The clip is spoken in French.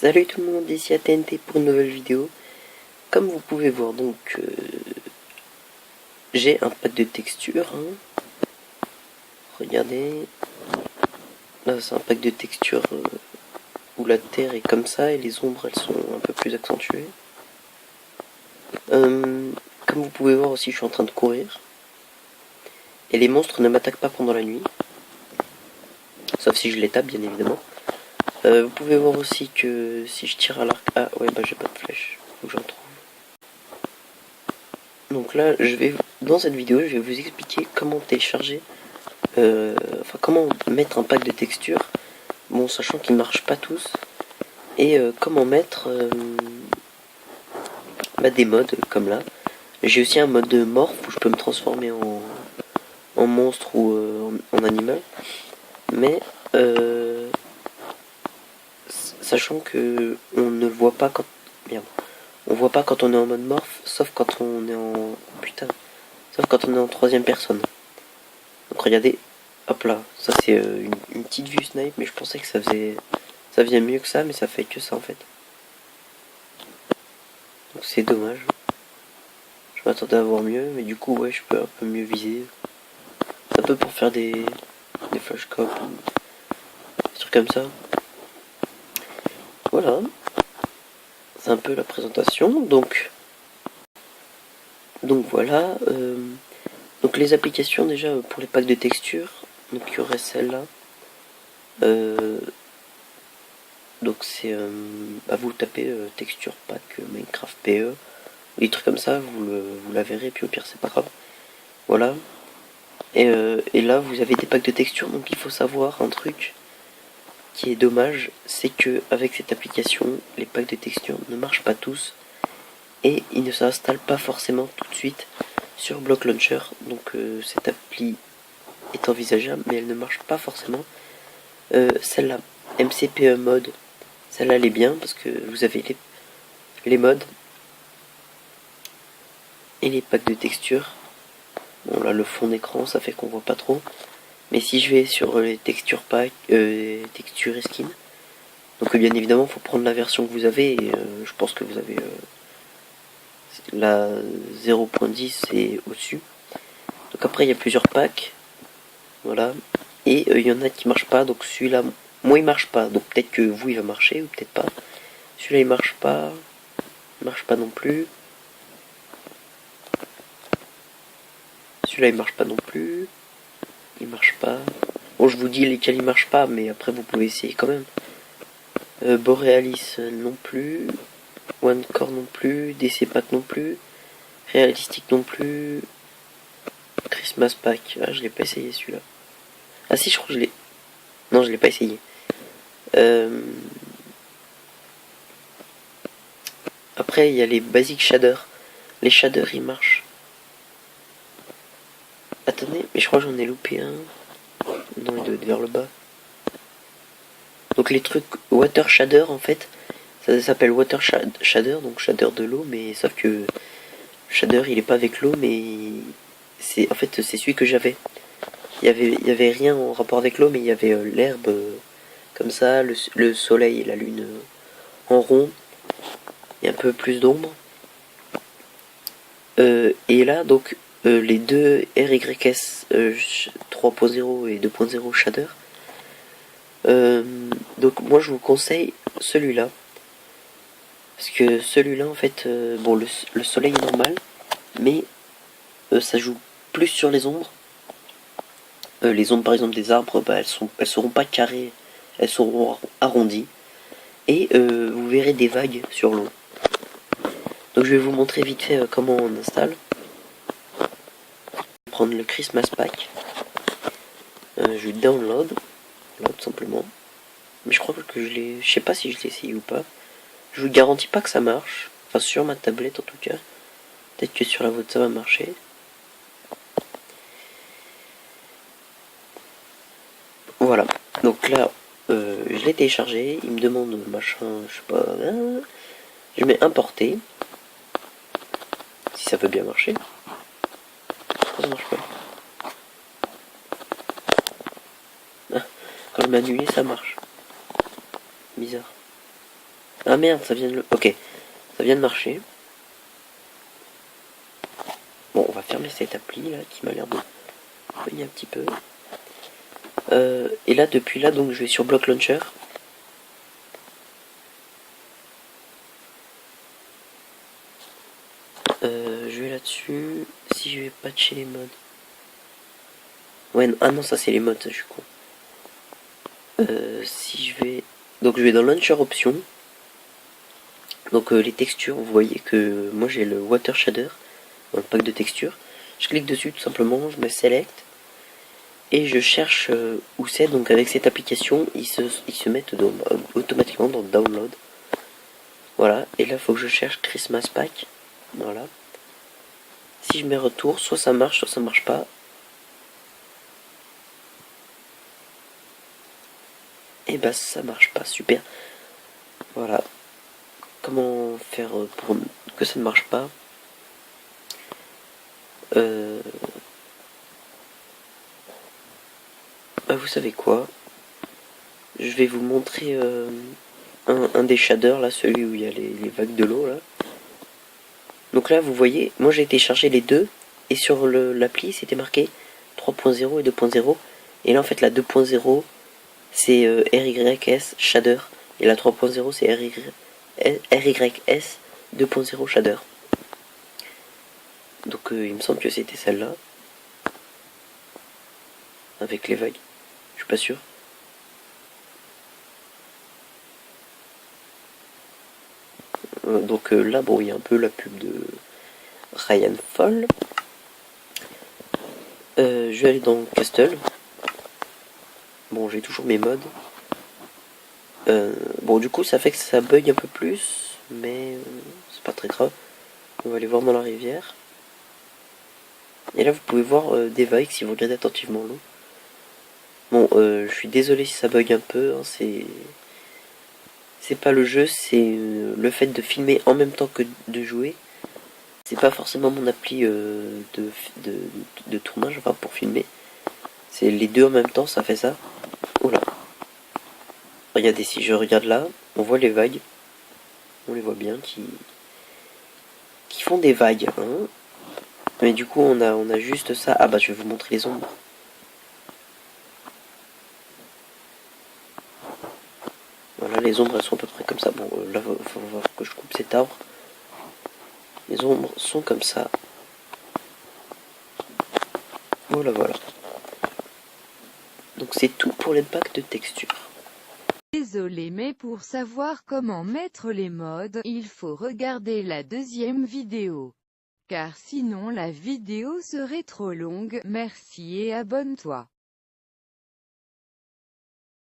Salut tout le monde, ici ATNT pour une nouvelle vidéo. Comme vous pouvez voir, donc j'ai un pack de textures. Regardez, là c'est un pack de textures où la terre est comme ça et les ombres elles sont un peu plus accentuées. Comme vous pouvez voir aussi, je suis en train de courir. Et les monstres ne m'attaquent pas pendant la nuit. Sauf si je les tape, bien évidemment. Vous pouvez voir aussi que si je tire à l'arc... Ah ouais, bah j'ai pas de flèche. Faut que j'en trouve. Donc là, dans cette vidéo, je vais vous expliquer comment télécharger... comment mettre un pack de textures. Bon, sachant qu'ils marchent pas tous. Et comment mettre des modes comme là. J'ai aussi un mode de morph où je peux me transformer en monstre ou en animal. Mais... sachant que on ne voit pas quand... Merde. On voit pas quand on est en mode morph, sauf quand on est en... Putain. Sauf quand on est en troisième personne. Donc regardez. Hop là. Ça c'est une petite vue snipe, mais je pensais que ça faisait mieux que ça, mais ça fait que ça en fait. Donc c'est dommage. Je m'attendais à voir mieux, mais du coup ouais, je peux un peu mieux viser. C'est un peu pour faire des flashcopes, des trucs comme ça. Voilà. C'est un peu la présentation. Donc voilà. Donc les applications déjà pour les packs de textures. Donc il y aurait celle-là. Donc c'est vous tapez texture pack Minecraft PE, des trucs comme ça, vous la verrez, puis au pire c'est pas grave. Voilà. Et là vous avez des packs de textures, donc il faut savoir un truc qui est dommage, c'est que avec cette application, les packs de textures ne marchent pas tous et ils ne s'installent pas forcément tout de suite sur Block Launcher. Donc cette appli est envisageable, mais elle ne marche pas forcément. Celle-là, MCPE mode, celle-là elle est bien parce que vous avez les modes et les packs de textures. Bon là le fond d'écran ça fait qu'on voit pas trop. Mais si je vais sur les textures pack, textures et skins, donc bien évidemment faut prendre la version que vous avez et je pense que vous avez la 0.10 et au-dessus. Donc après il y a plusieurs packs. Voilà. Et il y en a qui marchent pas, donc celui-là, moi il marche pas, donc peut-être que vous il va marcher ou peut-être pas. Celui-là il marche pas non plus. Celui-là il marche pas non plus. Il marche pas. Bon, je vous dis lesquels il marche pas, mais après vous pouvez essayer quand même. Borealis non plus. One Core non plus. DC Pack non plus. Realistic non plus. Christmas Pack. Ah, je l'ai pas essayé celui-là. Ah si, je crois que je l'ai. Non, je l'ai pas essayé. Après, il y a les basic shaders. Les shaders, ils marchent. Attendez, mais je crois que j'en ai loupé un. Non, il doit être vers le bas. Donc les trucs water shader, en fait, ça s'appelle water shader, donc shader de l'eau, mais sauf que shader, il est pas avec l'eau, mais c'est en fait c'est celui que j'avais. Il y avait rien en rapport avec l'eau, mais il y avait l'herbe comme ça, le soleil et la lune en rond, et un peu plus d'ombre. Et là, donc, les deux RYS 3.0 et 2.0 shader. Donc moi je vous conseille celui-là. Parce que celui-là en fait, bon le soleil est normal, mais ça joue plus sur les ombres. Les ombres par exemple des arbres, elles seront pas carrées, elles seront arrondies. Et vous verrez des vagues sur l'eau. Donc je vais vous montrer vite fait comment on installe. Je vais prendre le Christmas Pack. Je download, là tout simplement. Mais je crois que je sais pas si je l'ai essayé ou pas. Je vous garantis pas que ça marche. Enfin sur ma tablette en tout cas. Peut-être que sur la vôtre ça va marcher. Voilà. Donc là, je l'ai téléchargé. Il me demande machin, je sais pas. Je mets importer. ça veut bien marcher. Pourquoi ça marche pas? Ah, quand je mets annuler, ça marche. Bizarre. Ah merde, ça vient de le... Ok, ça vient de marcher. Bon, on va fermer cette appli là qui m'a l'air de bugger un petit peu. Et là, depuis là, donc je vais sur Block Launcher. Je vais là-dessus. Si je vais patcher les modes. Ouais, ah non, ça c'est les modes, ça, je suis con. Si je vais... Donc je vais dans Launcher Options. Donc les textures, vous voyez que moi j'ai le Water Shader dans le pack de textures. Je clique dessus tout simplement, je mets Select. Et je cherche où c'est. Donc avec cette application, ils se mettent automatiquement dans Download. Voilà, et là il faut que je cherche Christmas Pack. Voilà. Si je mets retour, soit ça marche, soit ça marche pas. Et bah ça marche pas, super. Voilà. Comment faire pour que ça ne marche pas? Vous savez quoi? Je vais vous montrer un des shaders là, celui où il y a les vagues de l'eau là. Donc là vous voyez, moi j'ai téléchargé les deux et sur l'appli c'était marqué 3.0 et 2.0 et là en fait la 2.0 c'est RYS shader et la 3.0 c'est RYS 2.0 shader. Donc il me semble que c'était celle-là avec les vagues, je suis pas sûr. Donc là bon il y a un peu la pub de Ryan Fall. Je vais aller dans Castle. Bon, j'ai toujours mes modes. Bon, du coup, ça fait que ça bug un peu plus, mais c'est pas très grave. On va aller voir dans la rivière. Et là, vous pouvez voir des vagues si vous regardez attentivement l'eau. Bon, je suis désolé si ça bug un peu. Hein, c'est pas le jeu, c'est le fait de filmer en même temps que de jouer. C'est pas forcément mon appli de tournage, enfin pour filmer. C'est les deux en même temps, ça fait ça. Oula. Regardez, si je regarde là, on voit les vagues. On les voit bien qui font des vagues. Hein. Mais du coup, on a juste ça. Ah bah, je vais vous montrer les ombres. Voilà, les ombres, elles sont à peu près comme ça. Bon, là, il faut voir que je coupe cet arbre. Les ombres sont comme ça. Voilà, voilà. Donc c'est tout pour les packs de texture. Désolé, mais pour savoir comment mettre les modes, il faut regarder la deuxième vidéo. Car sinon la vidéo serait trop longue. Merci et abonne-toi.